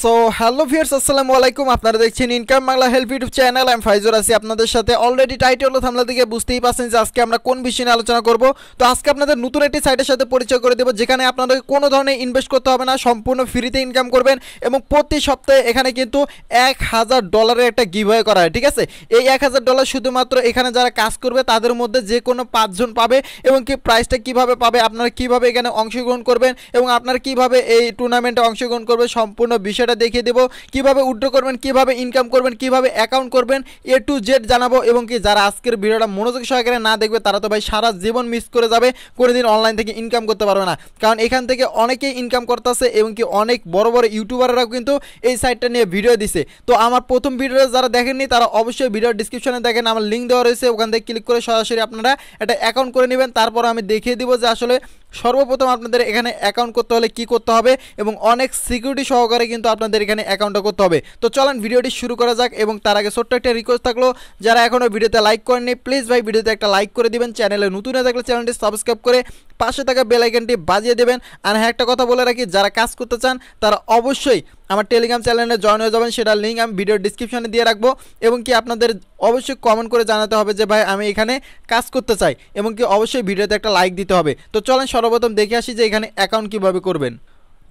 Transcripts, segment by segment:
So hello viewers, আসসালামু আলাইকুম। আপনারা দেখছেন income Bangla help YouTube channel. আমি ফাইজুর আছি আপনাদের সাথে। অলরেডি টাইটেল ও থাম্বনেল থেকে বুঝতেই পারছেন যে আজকে আমরা কোন বিষয় নিয়ে আলোচনা করব। তো আজকে আপনাদের নতুন একটি সাইটের সাথে পরিচয় করে দেব, যেখানে আপনাদের কোনো ধরনের ইনভেস্ট করতে হবে না, সম্পূর্ণ ফ্রিতে ইনকাম করবেন এবং প্রতি সপ্তাহে এখানে কিন্তু $1000 একটা গিভঅ্যাওয়ে করা হয়। ঠিক আছে, এই $1000 শুধুমাত্র এখানে যারা কাজ করবে তাদের মধ্যে যে কোনো 5 জন পাবে। এবং কি প্রাইসটা কিভাবে পাবে, আপনারা কিভাবে এখানে অংশগ্রহণ করবেন এবং আপনারা কিভাবে এই টুর্নামেন্টে অংশগ্রহণ করবেন, সম্পূর্ণ বিষয়টা দেখিয়ে দেবো। কিভাবে উইথড্র করবেন, কিভাবে ইনকাম করবেন, কিভাবে অ্যাকাউন্ট করবেন, A to Z জানাবো। এবং কি যারা আজকের ভিডিওটা মনোযোগ সহকারে না দেখবে তারা তো ভাই সারা জীবন মিস করে যাবে, কোনোদিন অনলাইন থেকে ইনকাম করতে পারবে না। কারণ এখান থেকে অনেকেই ইনকাম করতেছে এবং কি অনেক বড় বড় ইউটিউবাররাও কিন্তু এই সাইটটা নিয়ে ভিডিও দিছে। তো আমার প্রথম ভিডিওটা যারা দেখেননি তারা অবশ্যই ভিডিওর ডিসক্রিপশনে দেখেন, আমার লিঙ্ক দেওয়া রয়েছে, ওখান থেকে ক্লিক করে সরাসরি আপনারা একটা অ্যাকাউন্ট করে নেবেন। তারপর আমি দেখিয়ে দিব যে আসলে সর্বপ্রথম আপনাদের এখানে অ্যাকাউন্ট করতে হলে কি করতে হবে এবং অনেক সিকিউরিটি সহকারে কিন্তু আপনাদের এখানে অ্যাকাউন্টটা করতে হবে। তো চলেন ভিডিওটি শুরু করা যাক। এবং তার আগে ছোট্ট একটা রিকোয়েস্ট থাকলো, যারা এখনও ভিডিওতে লাইক করেননি প্লিজ ভাই ভিডিওতে একটা লাইক করে দিবেন, চ্যানেলে নতুন হয়ে থাকলে চ্যানেলটি সাবস্ক্রাইব করে পাশে থাকা বেল আইকনটি বাজিয়ে দেবেন। আর হ্যাঁ, একটা কথা বলে রাখি, যারা কাজ করতে চান তারা অবশ্যই আমার টেলিগ্রাম চ্যানেলে জয়েন হয়ে যাবেন, সেটার লিঙ্ক আমি ভিডিওর ডিসক্রিপশনে দিয়ে রাখবো। এবং কি আপনাদের অবশ্যই কমেন্ট করে জানাতে হবে যে ভাই আমি এখানে কাজ করতে চাই, এবং কি অবশ্যই ভিডিওতে একটা লাইক দিতে হবে। তো চলেন সর্বপ্রথম দেখে আসি যে এখানে অ্যাকাউন্ট কীভাবে করবেন।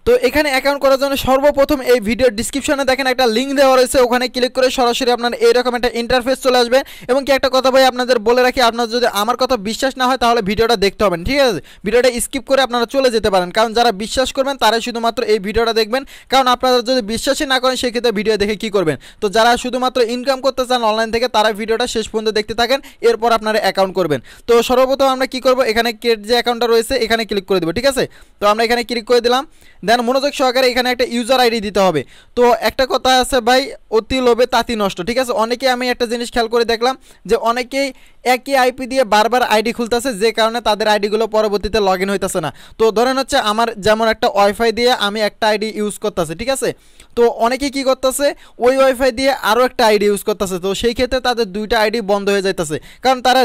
তো এখানে অ্যাকাউন্ট করার জন্য সর্বপ্রথম এই ভিডিওর ডিসক্রিপশনে দেখেন একটা লিঙ্ক দেওয়া রয়েছে, ওখানে ক্লিক করে সরাসরি আপনার এইরকম একটা ইন্টারফেস চলে আসবে। এবং কি একটা কথা ভাই আপনাদের বলে রাখি, আপনার যদি আমার কথা বিশ্বাস না হয় তাহলে ভিডিওটা দেখতে হবে, ঠিক আছে? ভিডিওটা স্কিপ করে আপনারা চলে যেতে পারেন, কারণ যারা বিশ্বাস করবেন তারাই শুধুমাত্র এই ভিডিওটা দেখবেন। কারণ আপনারা যদি বিশ্বাসই না করেন সেক্ষেত্রে ভিডিও দেখে কী করবেন? তো যারা শুধুমাত্র ইনকাম করতে চান অনলাইন থেকে তারা ভিডিওটা শেষ পর্যন্ত দেখতে থাকেন, এরপর আপনারা অ্যাকাউন্ট করবেন। তো সর্বপ্রথম আমরা কী করবো, এখানে ক্রিয়েট যে অ্যাকাউন্টটা রয়েছে এখানে ক্লিক করে দেবো, ঠিক আছে? তো আমরা এখানে ক্লিক করে দিলাম। দেন মনোযোগ সহকারে এখানে একটা ইউজার আইডি দিতে হবে। তো একটা কথা আছে ভাই, অতি লোভে তাঁতি নষ্ট, ঠিক আছে? অনেকে আমি একটা জিনিস খেয়াল করে দেখলাম যে অনেকেই একই আইপি দিয়ে বারবার আইডি খুলতেছে, যে কারণে তাদের আইডিগুলো পরবর্তীতে লগ ইন হইতেছে না। তো ধরেন হচ্ছে আমার যেমন একটা ওয়াইফাই দিয়ে আমি একটা আইডি ইউজ করতেছি, ঠিক আছে? তো অনেকেই কী করতেছে, ওই ওয়াইফাই দিয়ে আরও একটা আইডি ইউজ করতেছে। তো সেই ক্ষেত্রে তাদের দুইটা আইডি বন্ধ হয়ে যাইতেছে, কারণ তারা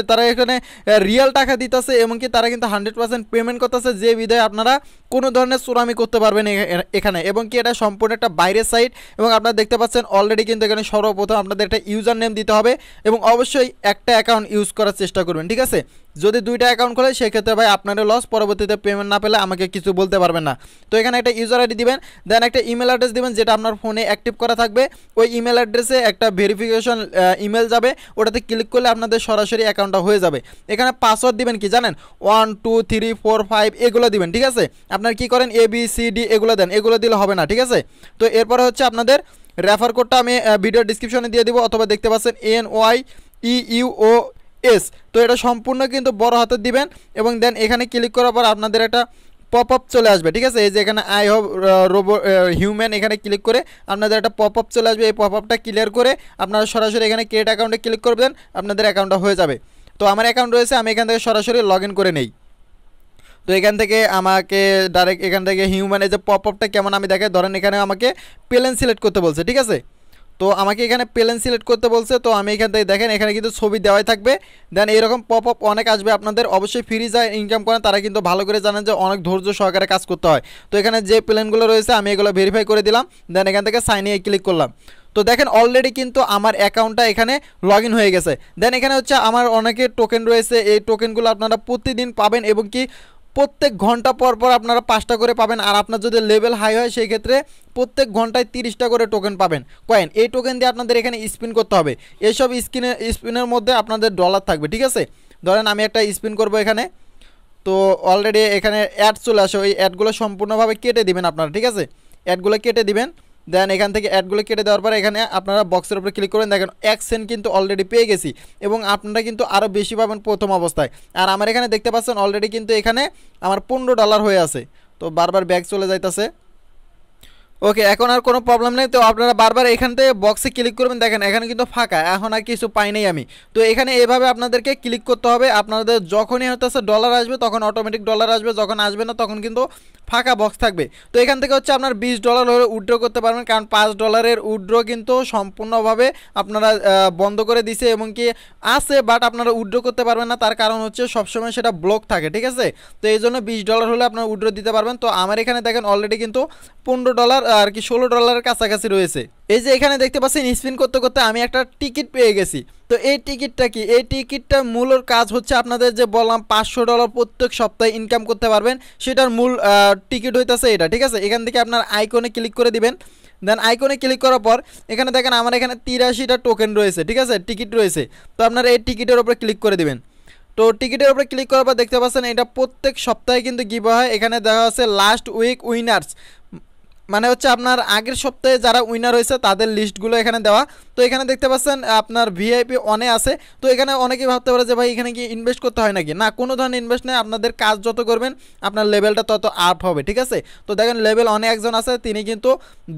তারা এখানে রিয়েল টাকা দিতেছে এবং কি তারা কিন্তু 100% পেমেন্ট করতেছে, যে বিধায় আপনারা কোনো ধরনের চোরামি করতে পারবেন এখানে। এবং কি এটা সম্পূর্ণ একটা বাইরের সাইট। এবং আপনারা দেখতে পাচ্ছেন অলরেডি কিন্তু এখানে সর্বপ্রথম আপনাদের একটা ইউজার নেম দিতে হবে এবং অবশ্যই একটা অ্যাকাউন্ট ইউজ করার চেষ্টা করবেন, ঠিক আছে? যদি দুইটা অ্যাকাউন্ট খোলে সেক্ষেত্রে ভাই আপনারও লস, পরবর্তীতে পেমেন্ট না পেলে আমাকে কিছু বলতে পারবেন না। তো এখানে একটা ইউজার আইডি দিবেন, দেন একটা ইমেল অ্যাড্রেস দিবেন যেটা আপনার ফোনে অ্যাক্টিভ করা থাকবে। ওই ইমেল অ্যাড্রেসে একটা ভেরিফিকেশন ইমেল যাবে, ওটাতে ক্লিক করলে আপনাদের সরাসরি অ্যাকাউন্টটা হয়ে যাবে। এখানে পাসওয়ার্ড দিবেন কি জানেন, 1 2 3 4 5 এগুলো দিবেন, ঠিক আছে? আপনার কি করেন ABCD এগুলো দেন, এগুলো দিলে হবে না, ঠিক আছে? তো এরপরে হচ্ছে আপনাদের রেফার কোডটা আমি ভিডিওর ডিসক্রিপশনে দিয়ে দিব, অথবা দেখতে পাচ্ছেন NYEUOS। তো এটা সম্পূর্ণ কিন্তু বড় হাতে দিবেন এবং দেন এখানে ক্লিক করার পর আপনাদের একটা পপ আপ চলে আসবে, ঠিক আছে? এই যে এখানে আই হ্যাভ হিউম্যান, এখানে ক্লিক করে আপনাদের একটা পপ আপ চলে আসবে। এই পপ আপটা ক্লিয়ার করে আপনারা সরাসরি এখানে ক্রিয়েট অ্যাকাউন্টে ক্লিক করবেন, আপনাদের অ্যাকাউন্টটা হয়ে যাবে। তো আমার অ্যাকাউন্ট রয়েছে, আমি এখান থেকে সরাসরি লগ ইন করে নেই। তো এখান থেকে আমাকে ডাইরেক্ট এখান থেকে হিউম্যানের যে পপ আপটা কেমন আমি দেখাই, ধরেন এখানে আমাকে প্লেন সিলেক্ট করতে বলছে, ঠিক আছে? তো আমাকে এখানে প্লেন সিলেক্ট করতে বলছে, তো আমি এখান থেকে দেখেন এখানে কিন্তু ছবি দেওয়াই থাকবে। দেন এরকম পপ আপ অনেক আসবে আপনাদের। অবশ্যই ফ্রি যায় ইনকাম করেন তারা কিন্তু ভালো করে জানেন যে অনেক ধৈর্য সহকারে কাজ করতে হয়। তো এখানে যে প্লেনগুলো রয়েছে আমি এগুলো ভেরিফাই করে দিলাম, দেন এখান থেকে সাইন ইনে ক্লিক করলাম। তো দেখেন অলরেডি কিন্তু আমার অ্যাকাউন্টটা এখানে লগ ইন হয়ে গেছে। দেন এখানে হচ্ছে আমার অনেকের টোকেন রয়েছে, এই টোকেনগুলো আপনারা প্রতিদিন পাবেন এবং কি প্রত্যেক ঘন্টা পর পর আপনারা 5টা করে পাবেন। আর আপনার যদি লেভেল হাই হয় সেই ক্ষেত্রে প্রত্যেক ঘন্টায় 30টা করে টোকেন পাবেন, কয়েন। এই টোকেন দিয়ে আপনাদের এখানে স্পিন করতে হবে। এইসব স্পিনের মধ্যে আপনাদের ডলার থাকবে, ঠিক আছে? ধরেন আমি একটা স্পিন করব এখানে, তো অলরেডি এখানে অ্যাড চলে আসে, ওই অ্যাডগুলো সম্পূর্ণভাবে কেটে দিবেন আপনারা, ঠিক আছে? অ্যাডগুলো কেটে দিবেন। দেন এখান থেকে অ্যাডগুলো কেটে দেওয়ার পরে এখানে আপনারা বক্সের উপরে ক্লিক করেন, দেখেন 1 সেন্ট কিন্তু অলরেডি পেয়ে গেছি এবং আপনারা কিন্তু আরও বেশি পাবেন প্রথম অবস্থায়। আর আমার এখানে দেখতে পাচ্ছেন অলরেডি কিন্তু এখানে আমার $15 হয়ে আছে। তো বারবার ব্যাক চলে যাইতেছে। ওকে, এখন আর কোনো প্রবলেম নেই। তো আপনারা বারবার এখান থেকে বক্সে ক্লিক করবেন, দেখেন এখানে কিন্তু ফাঁকা, এখন আর কিছু পাই নাই আমি। তো এখানে এভাবে আপনাদেরকে ক্লিক করতে হবে। আপনাদের যখনই হতেছে ডলার আসবে তখন অটোমেটিক ডলার আসবে, যখন আসবে না তখন কিন্তু ফাঁকা বক্স থাকবে। তো এখান থেকে হচ্ছে আপনার $20 হলে উইথড্র করতে পারবেন, কারণ $5 উইথড্র কিন্তু সম্পূর্ণভাবে আপনারা বন্ধ করে দিছে এবং কি আছে, বাট আপনারা উইথড্র করতে পারবেন না। তার কারণ হচ্ছে সবসময় সেটা ব্লক থাকে, ঠিক আছে? তো এই জন্য $20 হলে আপনারা উইথড্র দিতে পারবেন। তো আমার এখানে দেখেন অলরেডি কিন্তু $15 আর কি $16 কাছাকাছি রয়েছে। এই যে এখানে দেখতে পাচ্ছেন স্পিন করতে করতে আমি একটা টিকিট পেয়ে গেছি। তো এই টিকিটটা কি, এই টিকিটটা মূল কাজ হচ্ছে আপনাদের যে বললাম $500 প্রত্যেক সপ্তাহে ইনকাম করতে পারবেন, সেটার মূল টিকিট হইতেছে এটা, ঠিক আছে। এখান থেকে আপনার আইকনে ক্লিক করে দিবেন। দেন আইকনে ক্লিক করার পর এখানে দেখেন আমার এখানে 83টা টোকেন রয়েছে, ঠিক আছে, টিকিট রয়েছে। তো আপনারা এই টিকিটের উপরে ক্লিক করে দিবেন। তো টিকিটের উপরে ক্লিক করার পর দেখতে পাচ্ছেন এটা প্রত্যেক সপ্তাহে কিন্তু গিভ হয়। এখানে দেখা যাচ্ছে লাস্ট উইক উইনার্স, মানে হচ্ছে আপনার আগের সপ্তাহে যারা উইনার হয়েছে তাদের লিস্টগুলো এখানে দেওয়া। তো এখানে দেখতে পাচ্ছেন আপনার ভিআইপি অনে আছে। তো এখানে অনেকেই ভাবতে পারে যে ভাই এখানে কি ইনভেস্ট করতে হয় নাকি, না, কোনো ধরনের ইনভেস্ট নেই। আপনাদের কাজ যত করবেন আপনার লেভেলটা তত আপ হবে, ঠিক আছে। তো দেখেন লেভেল অনে একজন আছে, তিনি কিন্তু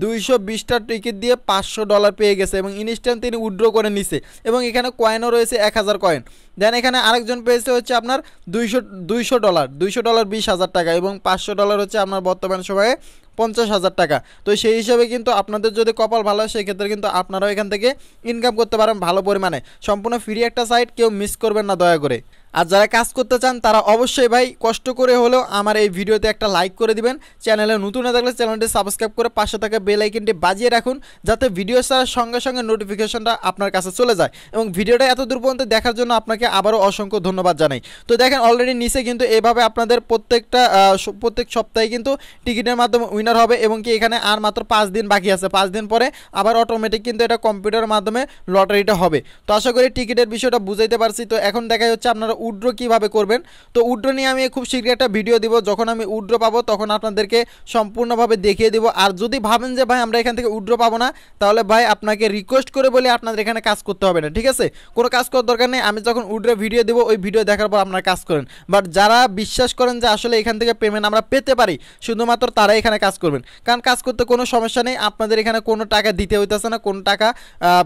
220টা টিকিট দিয়ে $500 পেয়ে গেছে এবং ইনস্ট্যান্ট তিনি উইথড্র করে নিছে এবং এখানে কয়েনও রয়েছে 1000 কয়েন। দেন এখানে আরেকজন পেয়েছে হচ্ছে আপনার $200 20,000 টাকা এবং $500 হচ্ছে আপনার বর্তমান সময়ে 50,000 টাকা। তো সেই হিসাবে কিন্তু আপনাদের যদি কপাল ভালো হয় সেক্ষেত্রে কিন্তু আপনারাও এখান থেকে ইনকাম করতে পারেন ভালো পরিমাণে। সম্পূর্ণ ফ্রি একটা সাইট, কেউ মিস করবেন না দয়া করে। আর যারা কাজ করতে চান তারা অবশ্যই ভাই কষ্ট করে হলেও আমার এই ভিডিওতে একটা লাইক করে দিবেন। চ্যানেলে নতুন না থাকলে চ্যানেলটি সাবস্ক্রাইব করে পাশে থাকা বেল আইকনটি বাজিয়ে রাখুন, যাতে ভিডিও ছাড়ার সঙ্গে সঙ্গে নোটিফিকেশনটা আপনার কাছে চলে যায়। এবং ভিডিওটা এত দূর পর্যন্ত দেখার জন্য আপনাকে আবারও অসংখ্য ধন্যবাদ জানাই। তো দেখেন অলরেডি নিচে কিন্তু এভাবে আপনাদের প্রত্যেক সপ্তাহে কিন্তু টিকিটের মাধ্যমে উইনার হবে এবং কি এখানে আর মাত্র 5 দিন বাকি আছে। 5 দিন পরে আবার অটোমেটিক কিন্তু এটা কম্পিউটারের মাধ্যমে লটারিটা হবে। তো আশা করি টিকিটের বিষয়টা বুঝাইতে পারছি। তো এখন দেখাই হচ্ছে আপনারা উইথড্র কীভাবে করবেন। তো উইথড্র নিয়ে আমি খুব শীঘ্রই একটা ভিডিও দিব। যখন আমি উইথড্র পাবো তখন আপনাদেরকে সম্পূর্ণভাবে দেখিয়ে দিব। আর যদি ভাবেন যে ভাই আমরা এখান থেকে উইথড্র পাবো না, তাহলে ভাই আপনাকে রিকোয়েস্ট করে বলে আপনাদের এখানে কাজ করতে হবে না, ঠিক আছে। কোনো কাজ করার দরকার নেই। আমি যখন উইথড্র ভিডিও দেবো ওই ভিডিও দেখার পর আপনারা কাজ করেন। বাট যারা বিশ্বাস করেন যে আসলে এখান থেকে পেমেন্ট আমরা পেতে পারি, শুধুমাত্র তারাই এখানে কাজ করবেন। কারণ কাজ করতে কোনো সমস্যা নেই, আপনাদের এখানে কোনো টাকা দিতে হইতেছে না, কোনো টাকা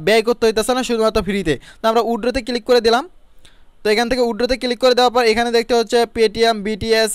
ব্যয় করতে হইতেছে না, শুধুমাত্র ফ্রিতে। তো আমরা উইথড্রতে ক্লিক করে দিলাম। তো এখান থেকে উইথড্রতে ক্লিক করে দেওয়ার পর এখানে দেখতে হচ্ছে পেটিএম, বিটিএস,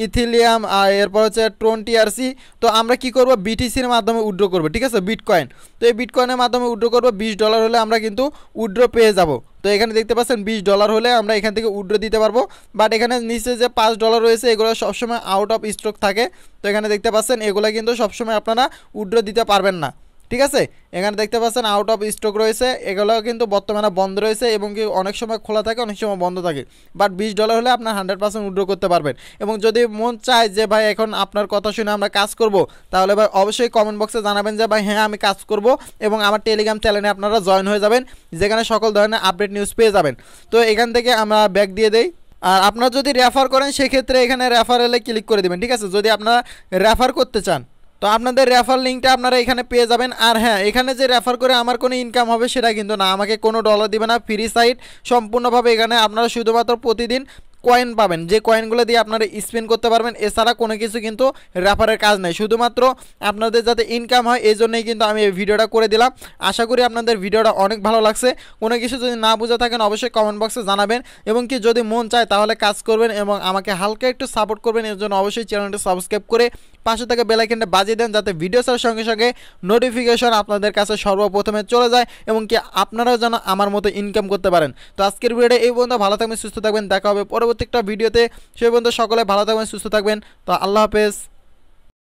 ইথিলিয়াম, আর এরপর হচ্ছে ট্রন টিআরসি। তো আমরা কি করব, বিটিসির মাধ্যমে উইথড্র করব, ঠিক আছে, বিটকয়েন। তো এই বিটকয়েনের মাধ্যমে উইথড্র করব। $20 হলে আমরা কিন্তু উইথড্র পেয়ে যাব। তো এখানে দেখতে পাচ্ছেন $20 হলে আমরা এখান থেকে উইথড্র দিতে পারবো। বাট এখানে নিচে যে $5 রয়েছে এগুলো সবসময় আউট অফ স্টক থাকে। তো এখানে দেখতে পাচ্ছেন এগুলো কিন্তু সবসময় আপনারা উইথড্র দিতে পারবেন না, ঠিক আছে। এখানে দেখতে পাচ্ছেন আউট অফ স্টক রয়েছে, এগুলো কিন্তু বর্তমানে বন্ধ রয়েছে এবং কি অনেক সময় খোলা থাকে, অনেক সময় বন্ধ থাকে। বাট $20 হলে আপনার 100% উইথড্র করতে পারবেন। এবং যদি মন চায় যে ভাই এখন আপনার কথা শুনে আমরা কাজ করব, তাহলে ভাই অবশ্যই কমেন্ট বক্সে জানাবেন যে ভাই হ্যাঁ আমি কাজ করব, এবং আমার টেলিগ্রাম চ্যানেলে আপনারা জয়েন হয়ে যাবেন, যেখানে সকল ধরনের আপডেট নিউজ পেয়ে যাবেন। তো এখান থেকে আমরা ব্যাক দিয়ে দেই। আর আপনারা যদি রেফার করেন সেক্ষেত্রে এখানে রেফারেলে ক্লিক করে দেবেন, ঠিক আছে, যদি আপনারা রেফার করতে চান। তো আপনাদের রেফার লিঙ্কটা আপনারা এখানে পেয়ে যাবেন। আর হ্যাঁ, এখানে যে রেফার করে আমার কোনো ইনকাম হবে সেটা কিন্তু না, আমাকে কোনো ডলার দিবে না, ফ্রি সাইট সম্পূর্ণভাবে। এখানে আপনারা শুধুমাত্র প্রতিদিন কয়েন পাবেন, যে কয়েনগুলো দিয়ে আপনারা স্পেন্ড করতে পারবেন। এছাড়া কোনো কিছু কিন্তু রেফারের কাজ নেই, শুধুমাত্র আপনাদের যাতে ইনকাম হয় এই জন্যই কিন্তু আমি এই ভিডিওটা করে দিলাম। আশা করি আপনাদের ভিডিওটা অনেক ভালো লাগছে। কোনো কিছু যদি না বুঝে থাকেন অবশ্যই কমেন্ট বক্সে জানাবেন, এবং কি যদি মন চায় তাহলে কাজ করবেন এবং আমাকে হালকা একটু সাপোর্ট করবেন। এর জন্য অবশ্যই চ্যানেলটি সাবস্ক্রাইব করে পাশে থেকে বেল আইকনটা বাজিয়ে দেন, যাতে ভিডিও ছাড়ার সঙ্গে সঙ্গে নোটিফিকেশন আপনাদের কাছে সর্বপ্রথমে চলে যায় এবং কি আপনারাও যেন আমার মতো ইনকাম করতে পারেন। তো আজকের ভিডিওটা এই পর্যন্ত, ভালো থাকবেন, সুস্থ থাকবেন, দেখা হবে পরবর্তী একটা ভিডিওতে। সেই পর্যন্ত সকলে ভালো থাকবেন, সুস্থ থাকবেন। তো আল্লাহ হাফেজ।